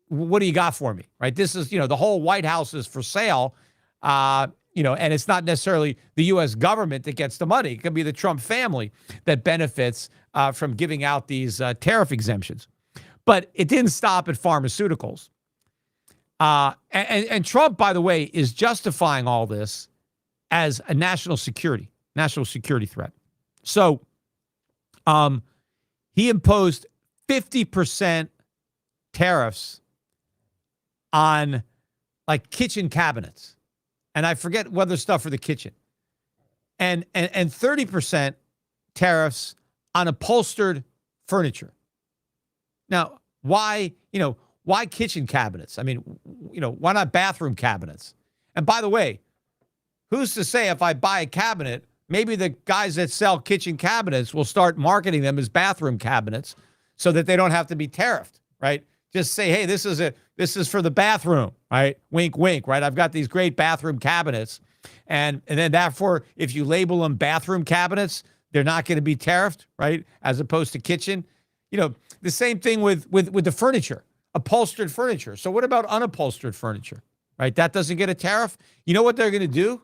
G: what do you got for me, right? This is, the whole White House is for sale, and it's not necessarily the U.S. government that gets the money. It could be the Trump family that benefits from giving out these tariff exemptions. But it didn't stop at pharmaceuticals. And Trump, by the way, is justifying all this as a national security threat. So he imposed 50% tariffs on like kitchen cabinets. And I forget what other stuff for the kitchen. And 30% tariffs on upholstered furniture. Now, why kitchen cabinets? I mean, why not bathroom cabinets? And by the way, who's to say if I buy a cabinet, maybe the guys that sell kitchen cabinets will start marketing them as bathroom cabinets so that they don't have to be tariffed, right? Just say, hey, this is for the bathroom, right? Wink, wink, right? I've got these great bathroom cabinets. And then therefore, if you label them bathroom cabinets, they're not going to be tariffed, right? As opposed to kitchen. The same thing with the furniture, upholstered furniture. So what about unupholstered furniture, right? That doesn't get a tariff. You know what they're going to do?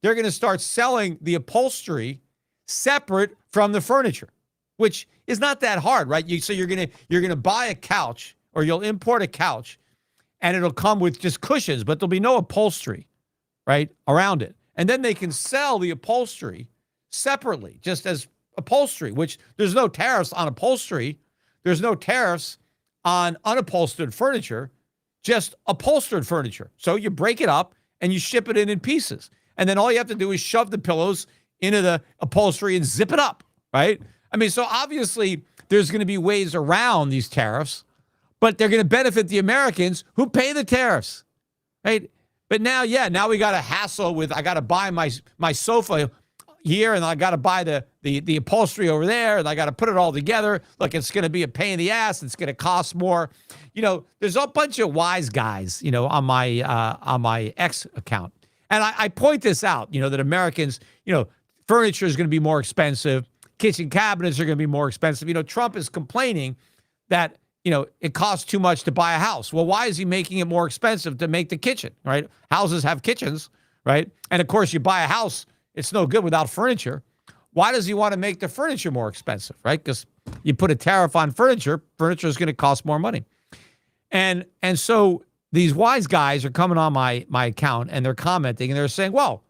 G: They're going to start selling the upholstery separate from the furniture, which is not that hard, right? So you're going to buy a couch, or you'll import a couch, and it'll come with just cushions, but there'll be no upholstery, right, around it. And then they can sell the upholstery separately, just as upholstery, which there's no tariffs on upholstery. There's no tariffs on unupholstered furniture, just upholstered furniture. So you break it up and you ship it in pieces. And then all you have to do is shove the pillows into the upholstery and zip it up, right? I mean, so obviously there's going to be ways around these tariffs, but they're going to benefit the Americans who pay the tariffs, right? But now we got to hassle with, I got to buy my sofa here, and I got to buy the upholstery over there, and I got to put it all together. Look, it's going to be a pain in the ass. It's going to cost more. There's a bunch of wise guys, on my X account. And I point this out, that Americans, furniture is going to be more expensive. Kitchen cabinets are going to be more expensive. Trump is complaining that, it costs too much to buy a house. Well, why is he making it more expensive to make the kitchen, right? Houses have kitchens, right? And of course, you buy a house, it's no good without furniture. Why does he want to make the furniture more expensive, right? Because you put a tariff on furniture is going to cost more money. And so these wise guys are coming on my account, and they're commenting, and they're saying, well,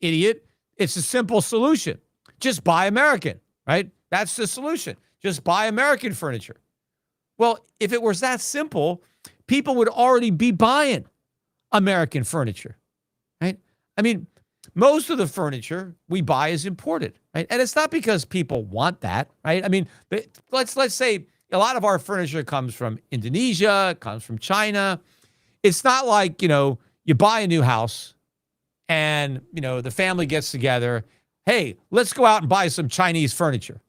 G: idiot, it's a simple solution. Just buy American, right? That's the solution. Just buy American furniture. Well, if it was that simple, people would already be buying American furniture, right? I mean, most of the furniture we buy is imported, right? And it's not because people want that, right? I mean, let's say a lot of our furniture comes from Indonesia, comes from China. It's not like, you buy a new house and, the family gets together. Hey, let's go out and buy some Chinese furniture.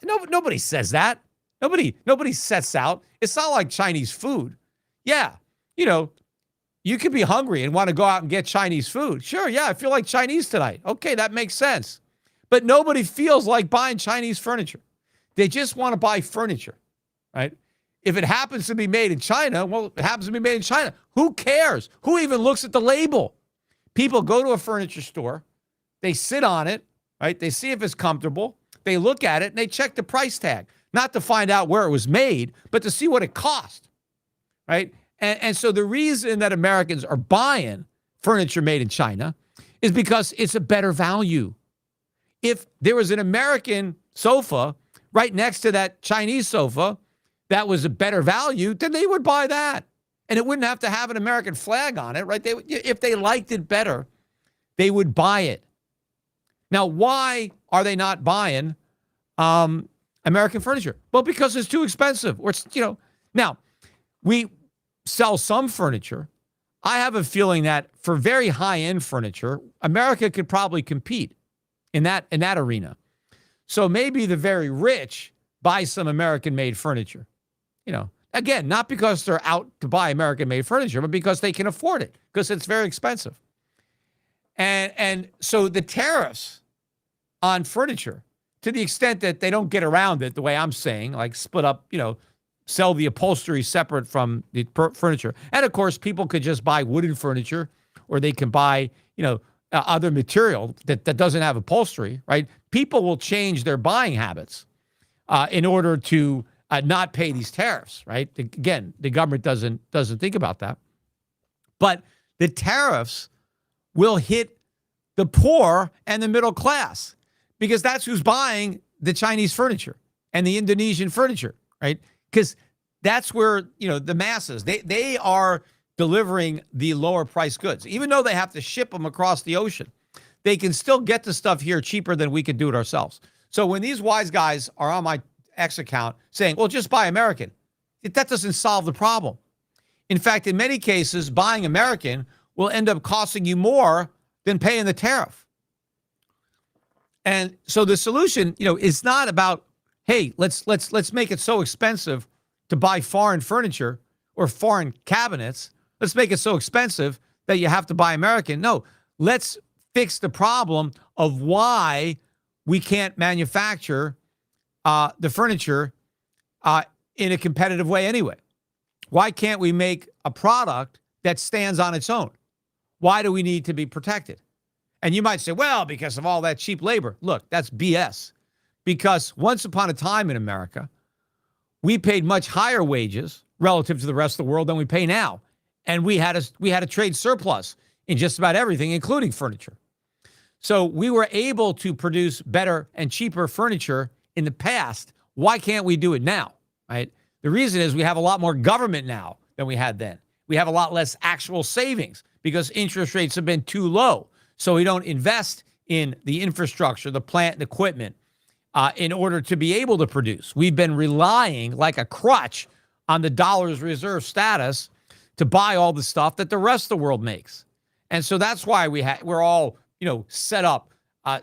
G: No, nobody says that. Nobody sets out. It's not like Chinese food. Yeah, you could be hungry and want to go out and get Chinese food. Sure, yeah, I feel like Chinese tonight. Okay, that makes sense. But nobody feels like buying Chinese furniture. They just want to buy furniture, right? If it happens to be made in China, well, it happens to be made in China. Who cares? Who even looks at the label? People go to a furniture store. They sit on it, right? They see if it's comfortable. They look at it and they check the price tag, not to find out where it was made, but to see what it cost, right? And so the reason that Americans are buying furniture made in China is because it's a better value. If there was an American sofa right next to that Chinese sofa that was a better value, then they would buy that. And it wouldn't have to have an American flag on it, right? If they liked it better, they would buy it. Now, why are they not buying American furniture? Well, because it's too expensive. Or it's, now we sell some furniture. I have a feeling that for very high-end furniture, America could probably compete in that arena. So maybe the very rich buy some American-made furniture. Again, not because they're out to buy American-made furniture, but because they can afford it, because it's very expensive. And so the tariffs on furniture, to the extent that they don't get around it the way I'm saying, like split up, sell the upholstery separate from the furniture. And of course, people could just buy wooden furniture, or they can buy, other material that doesn't have upholstery, right? People will change their buying habits in order to not pay these tariffs, right? Again, the government doesn't think about that. But the tariffs will hit the poor and the middle class, because that's who's buying the Chinese furniture and the Indonesian furniture, right? Because that's where, the masses, they are delivering the lower price goods. Even though they have to ship them across the ocean, they can still get the stuff here cheaper than we could do it ourselves. So when these wise guys are on my X account saying, well, just buy American, that doesn't solve the problem. In fact, in many cases, buying American will end up costing you more than paying the tariff. And so the solution, is not about, hey, let's make it so expensive to buy foreign furniture or foreign cabinets. Let's make it so expensive that you have to buy American. No, let's fix the problem of why we can't manufacture the furniture in a competitive way anyway. Why can't we make a product that stands on its own? Why do we need to be protected? And you might say, well, because of all that cheap labor. Look, that's BS. Because once upon a time in America, we paid much higher wages relative to the rest of the world than we pay now. And we had a trade surplus in just about everything, including furniture. So we were able to produce better and cheaper furniture in the past. Why can't we do it now, right? The reason is we have a lot more government now than we had then. We have a lot less actual savings because interest rates have been too low. So we don't invest in the infrastructure, the plant and equipment in order to be able to produce. We've been relying like a crutch on the dollar's reserve status to buy all the stuff that the rest of the world makes. And so that's why we're all, set up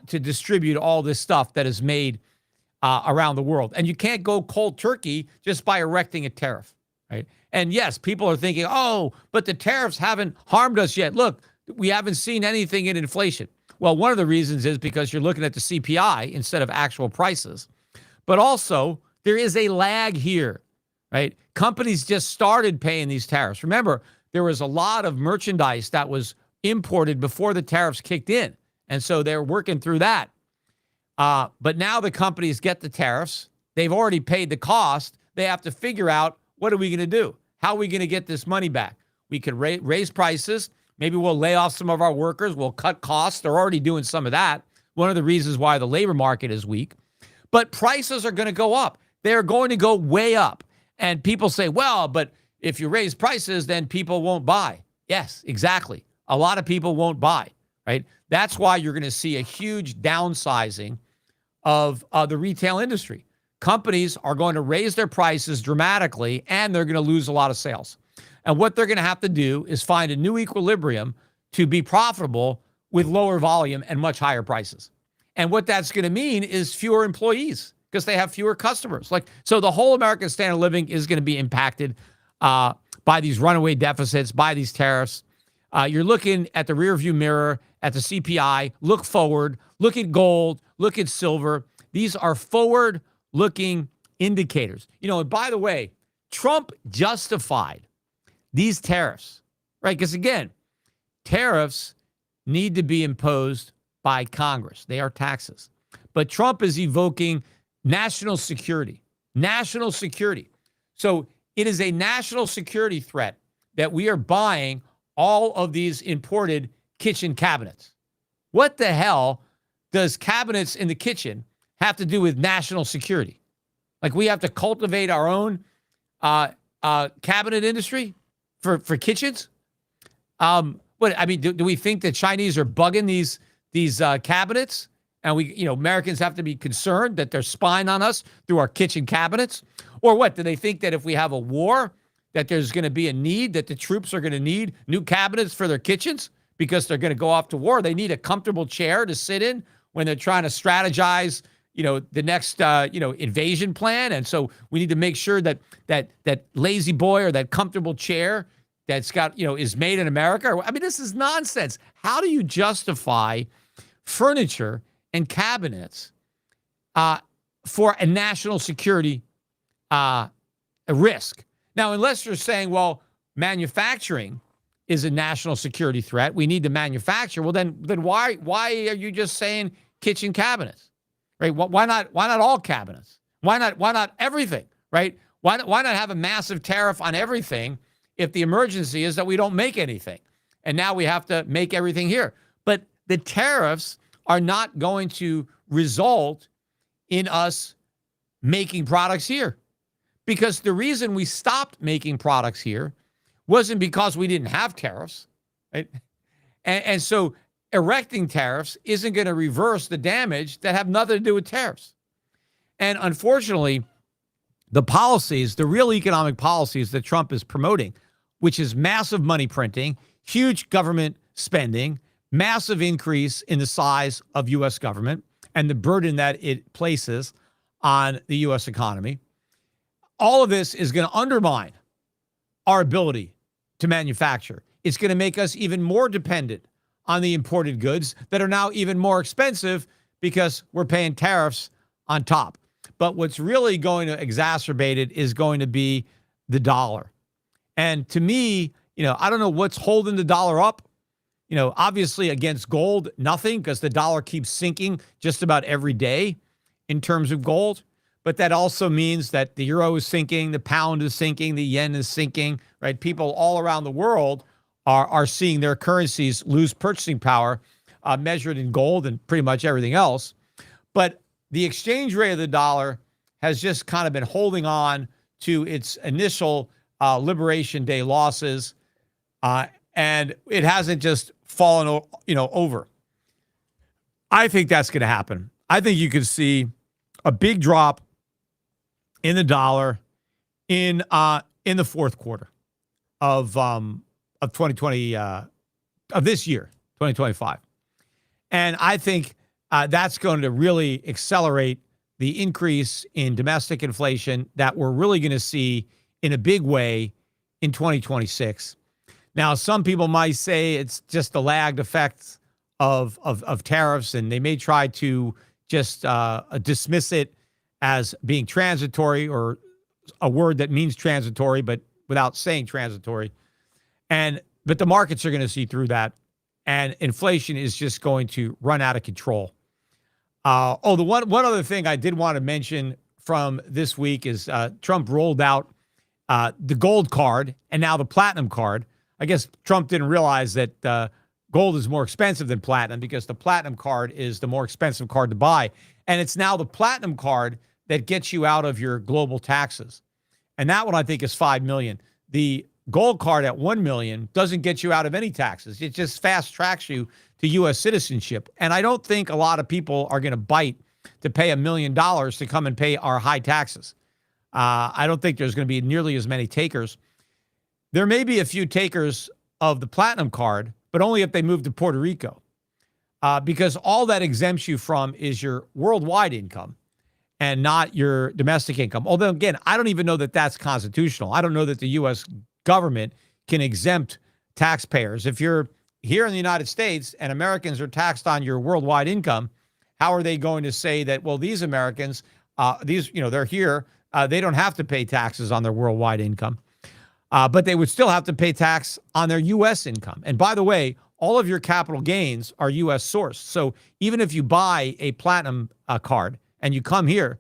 G: to distribute all this stuff that is made around the world. And you can't go cold turkey just by erecting a tariff, right? And yes, people are thinking, oh, but the tariffs haven't harmed us yet. Look, we haven't seen anything in inflation. Well, one of the reasons is because you're looking at the CPI instead of actual prices. But also, there is a lag here, right? Companies just started paying these tariffs. Remember, there was a lot of merchandise that was imported before the tariffs kicked in. And so they're working through that. But now the companies get the tariffs. They've already paid the cost. They have to figure out, what are we going to do? How are we going to get this money back? We could raise prices. Maybe we'll lay off some of our workers. We'll cut costs. They're already doing some of that. One of the reasons why the labor market is weak. But prices are going to go up. They're going to go way up. And people say, well, but if you raise prices, then people won't buy. Yes, exactly. A lot of people won't buy, right? That's why you're going to see a huge downsizing of the retail industry. Companies are going to raise their prices dramatically, and they're going to lose a lot of sales. And what they're going to have to do is find a new equilibrium to be profitable with lower volume and much higher prices. And what that's going to mean is fewer employees because they have fewer customers. So the whole American standard of living is going to be impacted by these runaway deficits, by these tariffs. You're looking at the rearview mirror, at the CPI. Look forward. Look at gold. Look at silver. These are forward-looking indicators. And by the way, Trump justified these tariffs, right? Because again, tariffs need to be imposed by Congress. They are taxes. But Trump is evoking national security. National security. So it is a national security threat that we are buying all of these imported kitchen cabinets. What the hell does cabinets in the kitchen have to do with national security? Like we have to cultivate our own cabinet industry for kitchens? Do we think the Chinese are bugging these cabinets? And Americans have to be concerned that they're spying on us through our kitchen cabinets? Or what? Do they think that if we have a war, that there's going to be a need, that the troops are going to need new cabinets for their kitchens because they're going to go off to war? They need a comfortable chair to sit in when they're trying to strategize, the next, invasion plan. And so we need to make sure that lazy boy or that comfortable chair that's got, is made in America. This is nonsense. How do you justify furniture and cabinets for a national security risk? Now, unless you're saying, well, manufacturing is a national security threat, we need to manufacture. Well, then why are you just saying kitchen cabinets, right? Why not all cabinets? Why not everything, right? Why not have a massive tariff on everything if the emergency is that we don't make anything, and now we have to make everything here? But the tariffs are not going to result in us making products here. Because the reason we stopped making products here wasn't because we didn't have tariffs, right? And so erecting tariffs isn't going to reverse the damage that have nothing to do with tariffs. And unfortunately, the policies, the real economic policies that Trump is promoting, which is massive money printing, huge government spending, massive increase in the size of U.S. government and the burden that it places on the U.S. economy, all of this is going to undermine our ability to manufacture. It's going to make us even more dependent on the imported goods that are now even more expensive because we're paying tariffs on top. But what's really going to exacerbate it is going to be the dollar. And to me, I don't know what's holding the dollar up. Obviously against gold, nothing, because the dollar keeps sinking just about every day in terms of gold. But that also means that the euro is sinking, the pound is sinking, the yen is sinking, right? People all around the world are seeing their currencies lose purchasing power, measured in gold and pretty much everything else. But the exchange rate of the dollar has just kind of been holding on to its initial Liberation Day losses, and it hasn't just fallen, over. I think that's going to happen. I think you could see a big drop in the dollar in the fourth quarter of 2020 of this year, 2025, and I think that's going to really accelerate the increase in domestic inflation that we're really going to see in a big way in 2026. Now, some people might say it's just the lagged effects of tariffs, and they may try to just dismiss it as being transitory, or a word that means transitory, but without saying transitory. But the markets are going to see through that, and inflation is just going to run out of control. The one other thing I did want to mention from this week is Trump rolled out the gold card and now the platinum card. I guess Trump didn't realize that gold is more expensive than platinum, because the platinum card is the more expensive card to buy. And it's now the platinum card that gets you out of your global taxes. And that one, I think, is $5 million. The gold card at $1 million doesn't get you out of any taxes. It just fast tracks you to U.S. citizenship. And I don't think a lot of people are going to bite to pay $1 million to come and pay our high taxes. I don't think there's going to be nearly as many takers. There may be a few takers of the platinum card, but only if they move to Puerto Rico, because all that exempts you from is your worldwide income. and not your domestic income. Although, again, I don't even know that that's constitutional. I don't know that the U.S. government can exempt taxpayers. If you're here in the United States and Americans are taxed on your worldwide income, how are they going to say that, well, these Americans, they're here, they don't have to pay taxes on their worldwide income, but they would still have to pay tax on their U.S. income. And by the way, all of your capital gains are U.S. sourced. So even if you buy a platinum card and you come here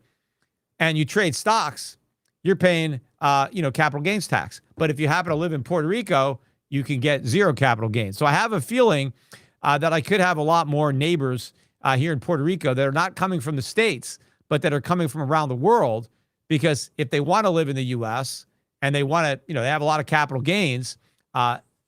G: and you trade stocks, you're paying, capital gains tax. But if you happen to live in Puerto Rico, you can get zero capital gains. So I have a feeling that I could have a lot more neighbors here in Puerto Rico that are not coming from the States, but that are coming from around the world, because if they want to live in the U.S. and they want to, they have a lot of capital gains,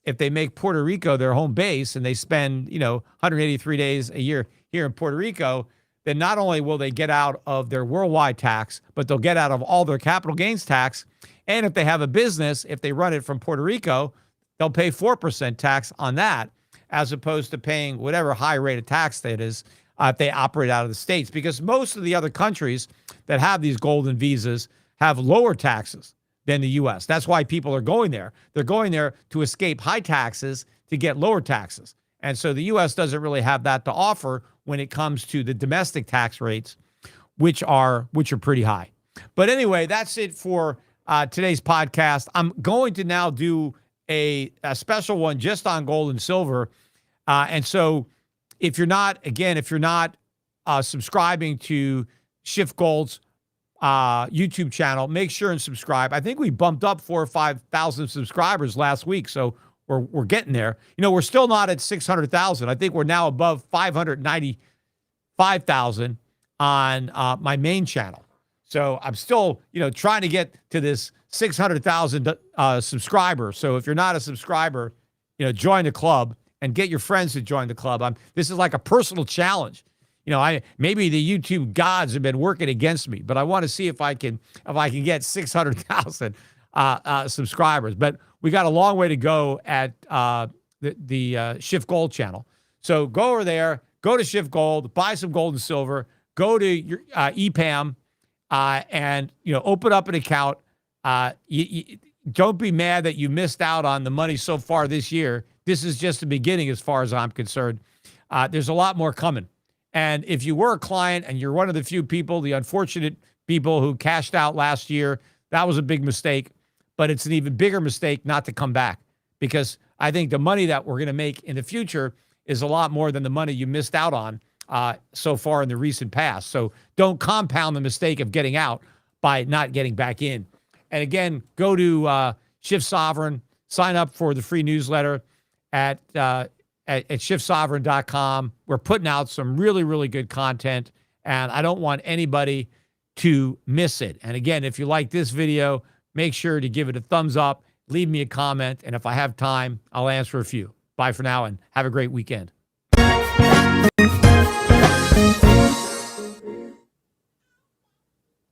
G: if they make Puerto Rico their home base and they spend, 183 days a year here in Puerto Rico, then not only will they get out of their worldwide tax, but they'll get out of all their capital gains tax. And if they have a business, if they run it from Puerto Rico, they'll pay 4% tax on that, as opposed to paying whatever high rate of tax that is if they operate out of the States. Because most of the other countries that have these golden visas have lower taxes than the U.S. That's why people are going there. They're going there to escape high taxes to get lower taxes. And so the U.S. doesn't really have that to offer when it comes to the domestic tax rates, which are pretty high. But anyway, that's it for today's podcast. I'm going to now do a special one just on gold and silver. And so if you're not subscribing to Schiff Gold's YouTube channel, make sure and subscribe. I think we bumped up 4,000 or 5,000 subscribers last week, so we're getting there. We're still not at 600,000. I think we're now above 595,000 on my main channel. So I'm still, trying to get to this 600,000 subscribers. So if you're not a subscriber, join the club and get your friends to join the club. This is like a personal challenge. Maybe the YouTube gods have been working against me, but I want to see if I can get 600,000 subscribers. But we got a long way to go at the Schiff Gold channel. So go over there, go to Schiff Gold, buy some gold and silver, go to your EPAM, and open up an account. Don't be mad that you missed out on the money so far this year. This is just the beginning as far as I'm concerned. There's a lot more coming. And if you were a client and you're one of the few people, the unfortunate people who cashed out last year, that was a big mistake. But it's an even bigger mistake not to come back, because I think the money that we're going to make in the future is a lot more than the money you missed out on so far in the recent past. So don't compound the mistake of getting out by not getting back in. And again, go to Schiff Sovereign, sign up for the free newsletter at schiffsovereign.com. We're putting out some really, really good content, and I don't want anybody to miss it. And again, if you like this video, make sure to give it a thumbs up, leave me a comment, and if I have time, I'll answer a few. Bye for now, and have a great weekend.